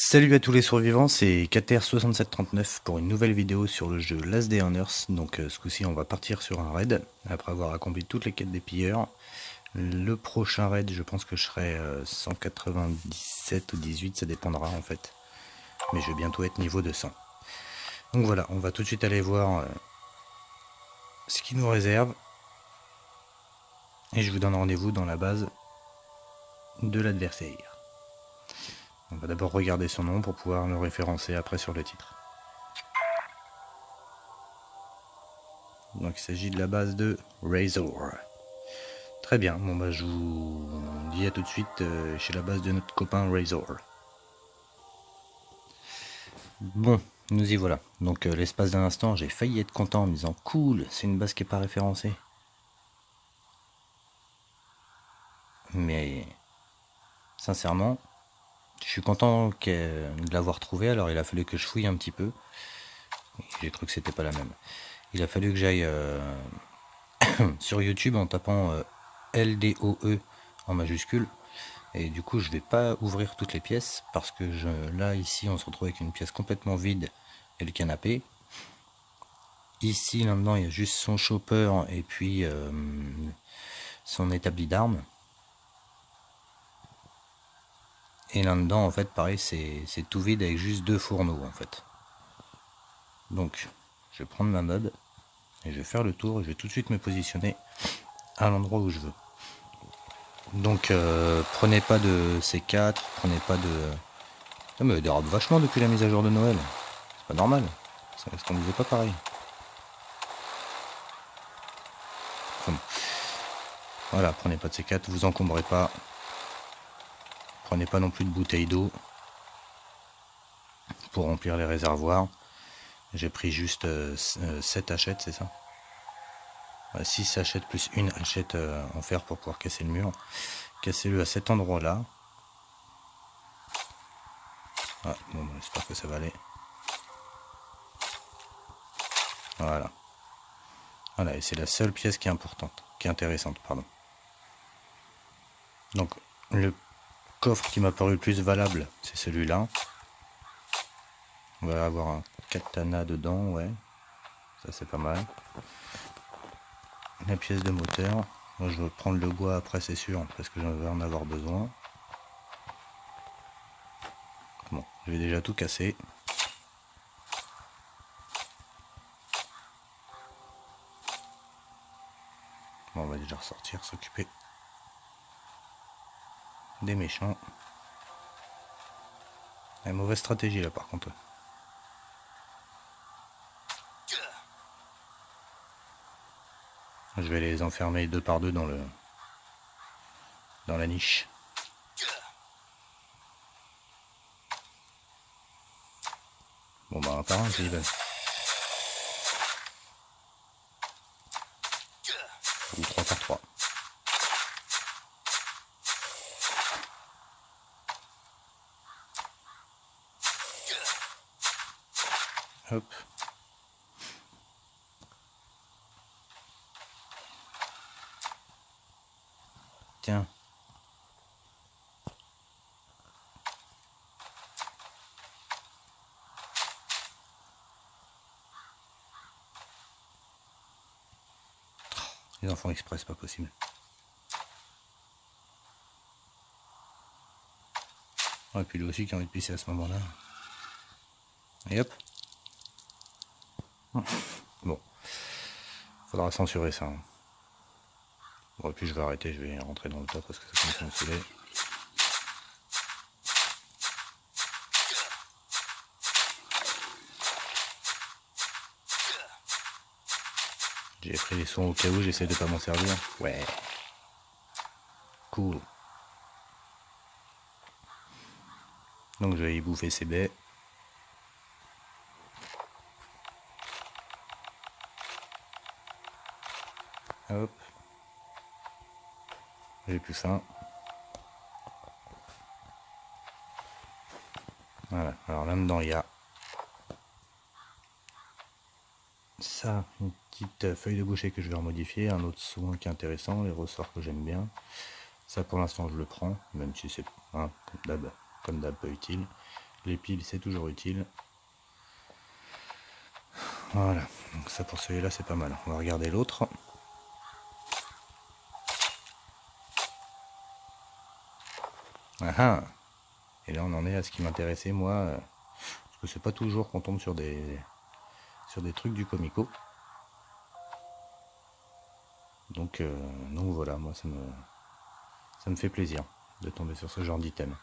Salut à tous les survivants, c'est KTR6739 pour une nouvelle vidéo sur le jeu Last Day on Earth. Donc ce coup-ci on va partir sur un raid, après avoir accompli toutes les quêtes des pilleurs. Le prochain raid je pense que je serai 197 ou 18, ça dépendra en fait. Mais je vais bientôt être niveau 200. Donc voilà, on va tout de suite aller voir ce qu'il nous réserve. Et je vous donne rendez-vous dans la base de l'adversaire. On va d'abord regarder son nom pour pouvoir le référencer après sur le titre. Donc il s'agit de la base de Razor. Très bien, bon bah je vous dis à tout de suite chez la base de notre copain Razor. Bon, nous y voilà. Donc l'espace d'un instant, j'ai failli être content en me disant cool, c'est une base qui n'est pas référencée. Mais sincèrement, je suis content de l'avoir trouvé, alors il a fallu que je fouille un petit peu. J'ai cru que c'était pas la même. Il a fallu que j'aille sur YouTube en tapant LDOE en majuscule. Et du coup je vais pas ouvrir toutes les pièces parce que là ici on se retrouve avec une pièce complètement vide et le canapé. Ici là-dedans il y a juste son chopper et puis son établi d'armes. Et là-dedans en fait pareil c'est tout vide avec juste deux fourneaux en fait. Donc je vais prendre ma mode et je vais faire le tour et je vais tout de suite me positionner à l'endroit où je veux. Donc prenez pas de C4, prenez pas de... Ça me dérape vachement depuis la mise à jour de Noël. C'est pas normal. Ça se conduisait pas pareil. Enfin, voilà, prenez pas de C4, vous encombrez pas. Prenez pas non plus de bouteilles d'eau pour remplir les réservoirs. J'ai pris juste 7 hachettes, c'est ça? 6 hachettes plus une hachette en fer pour pouvoir casser le mur. Cassez-le à cet endroit-là. Ah, bon, j'espère que ça va aller. Voilà. Voilà, et c'est la seule pièce qui est importante, qui est intéressante, pardon. Donc, le coffre qui m'a paru le plus valable, c'est celui-là. On va avoir un katana dedans, ouais. Ça, c'est pas mal. La pièce de moteur. Moi, je vais prendre le bois après, c'est sûr, parce que j'en vais en avoir besoin. Bon, je vais déjà tout casser. Bon, on va déjà ressortir, s'occuper des méchants. Une mauvaise stratégie là, par contre. Je vais les enfermer deux par deux dans la niche. Bon bah un par un, j'y vais. Ou 3 par 3. Hop. Tiens. Les enfants express, pas possible. Et puis lui aussi qui a envie de pisser à ce moment-là. Et hop. Bon. Faudra censurer ça. Bon, et puis je vais arrêter, je vais rentrer dans le tas parce que ça commence à me saouler. J'ai pris les sons au cas où, j'essaie de pas m'en servir. Ouais. Cool. Donc je vais y bouffer ces baies. Hop. J'ai plus faim. Voilà. Alors là-dedans, il y a ça, une petite feuille de boucher que je vais remodifier. Un autre soin qui est intéressant, les ressorts que j'aime bien. Ça pour l'instant je le prends, même si c'est comme d'hab pas utile. Les piles, c'est toujours utile. Voilà, donc ça pour celui-là, c'est pas mal. On va regarder l'autre. Ah ah. Et là, on en est à ce qui m'intéressait, moi. Parce que c'est pas toujours qu'on tombe sur des trucs du Comico. Donc voilà, moi ça me fait plaisir de tomber sur ce genre d'item.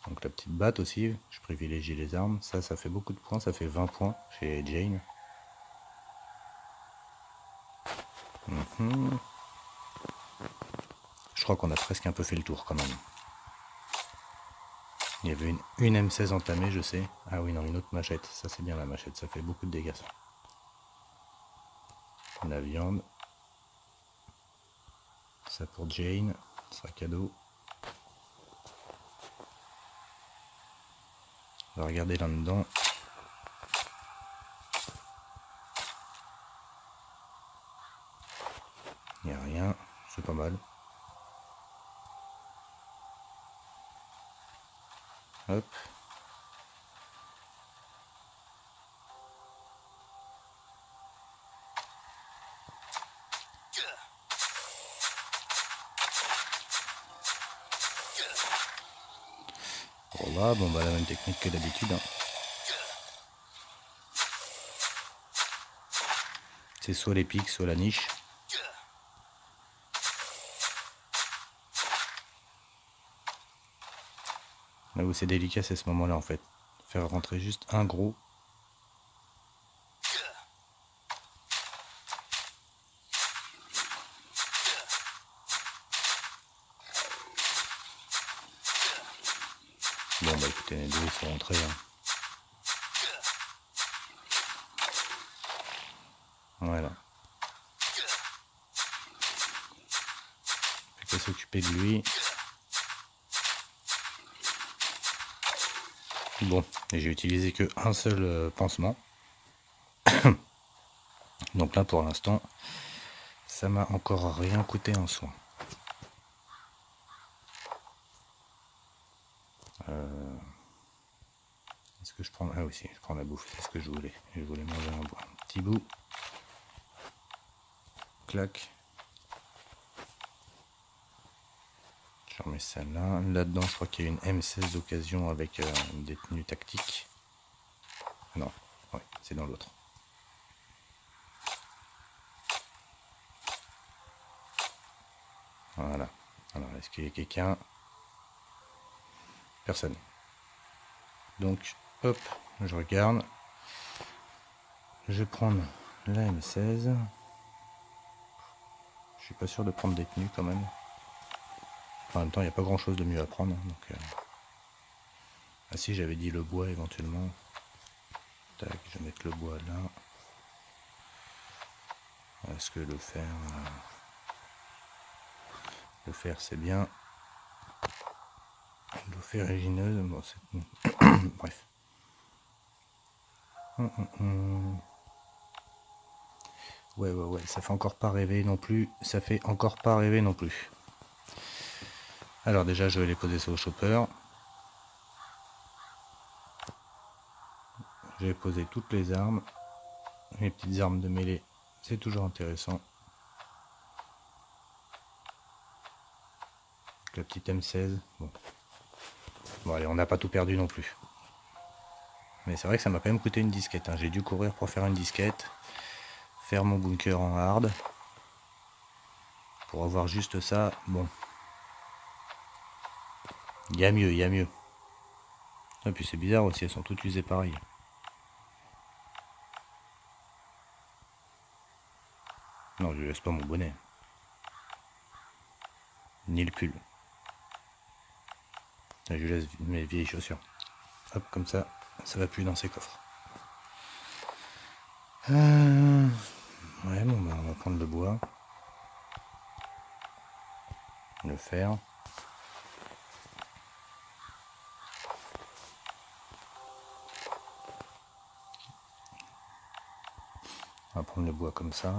Donc la petite batte aussi, je privilégie les armes. Ça fait beaucoup de points, ça fait 20 points chez Jane. Je crois qu'on a presque un peu fait le tour quand même. Il y avait une M16 entamée, je sais. Ah oui, non, une autre machette. Ça c'est bien la machette, ça fait beaucoup de dégâts ça. La viande. Ça pour Jane, ça cadeau. On va regarder là-dedans. Il n'y a rien, c'est pas mal. Hop. Voilà, bon bah la même technique que d'habitude. Hein. C'est soit les pics, soit la niche. Là où c'est délicat, c'est ce moment-là en fait. Faire rentrer juste un gros. Bon bah écoutez, les deux ils sont rentrés. Hein. Voilà. Fait que s'occuper de lui. Bon, et j'ai utilisé que un seul pansement. Donc là pour l'instant, ça m'a encore rien coûté en soin. Est-ce que je prends... Ah oui, si, je prends la bouffe, c'est ce que je voulais. Je voulais manger un petit bout. Clac. Je remets ça là. Là-dedans, je crois qu'il y a une M16 d'occasion avec des tenues tactiques. Non, ouais, c'est dans l'autre. Voilà. Alors, est-ce qu'il y a quelqu'un? Personne. Donc, hop, je regarde. Je vais prendre la M16. Je suis pas sûr de prendre des tenues quand même. En même temps, il n'y a pas grand chose de mieux à prendre. Donc, ah si, j'avais dit le bois éventuellement. Tac, je vais mettre le bois là. Est-ce que le fer... Le fer c'est bien. Le fer régineuse, bon c'est... Bref. Ouais, ça fait encore pas rêver non plus. Ça fait encore pas rêver non plus. Alors déjà, je vais les poser sur le chopper. Je vais poser toutes les armes. Les petites armes de mêlée, c'est toujours intéressant. La petite M16, bon allez, on n'a pas tout perdu non plus. Mais c'est vrai que ça m'a quand même coûté une disquette. Hein. J'ai dû courir pour faire une disquette. Faire mon bunker en hard. Pour avoir juste ça, bon. Il y a mieux, il y a mieux. Et puis c'est bizarre aussi, elles sont toutes usées pareil. Non, je laisse pas mon bonnet. Ni le pull. Je laisse mes vieilles chaussures. Hop, comme ça va plus dans ces coffres. Ouais, bon, bah, on va prendre le bois. Le fer. On va prendre le bois comme ça.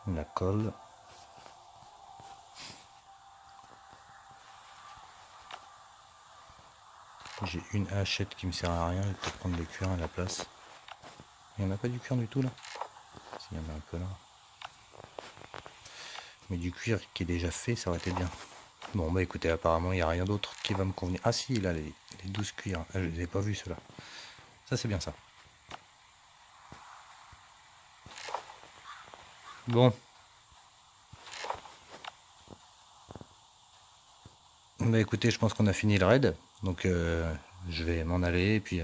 La colle. J'ai une hachette qui me sert à rien, je vais peut-être prendre le cuir à la place. Il n'y en a pas du cuir du tout là? S'il y en a un peu là. Mais du cuir qui est déjà fait, ça aurait été bien. Bon bah écoutez, apparemment il n'y a rien d'autre qui va me convenir. Ah si, là les 12 cuirs, je les ai pas vus ceux-là. Ça c'est bien ça. Bon. Bah écoutez, je pense qu'on a fini le raid. Donc je vais m'en aller et puis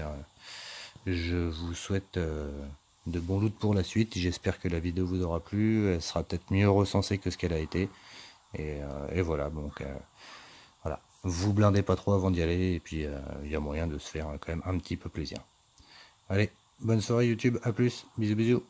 je vous souhaite de bons loots pour la suite. J'espère que la vidéo vous aura plu. Elle sera peut-être mieux recensée que ce qu'elle a été. Et voilà, donc voilà. Vous blindez pas trop avant d'y aller. Et puis il y a moyen de se faire quand même un petit peu plaisir. Allez, bonne soirée YouTube, à plus, bisous bisous.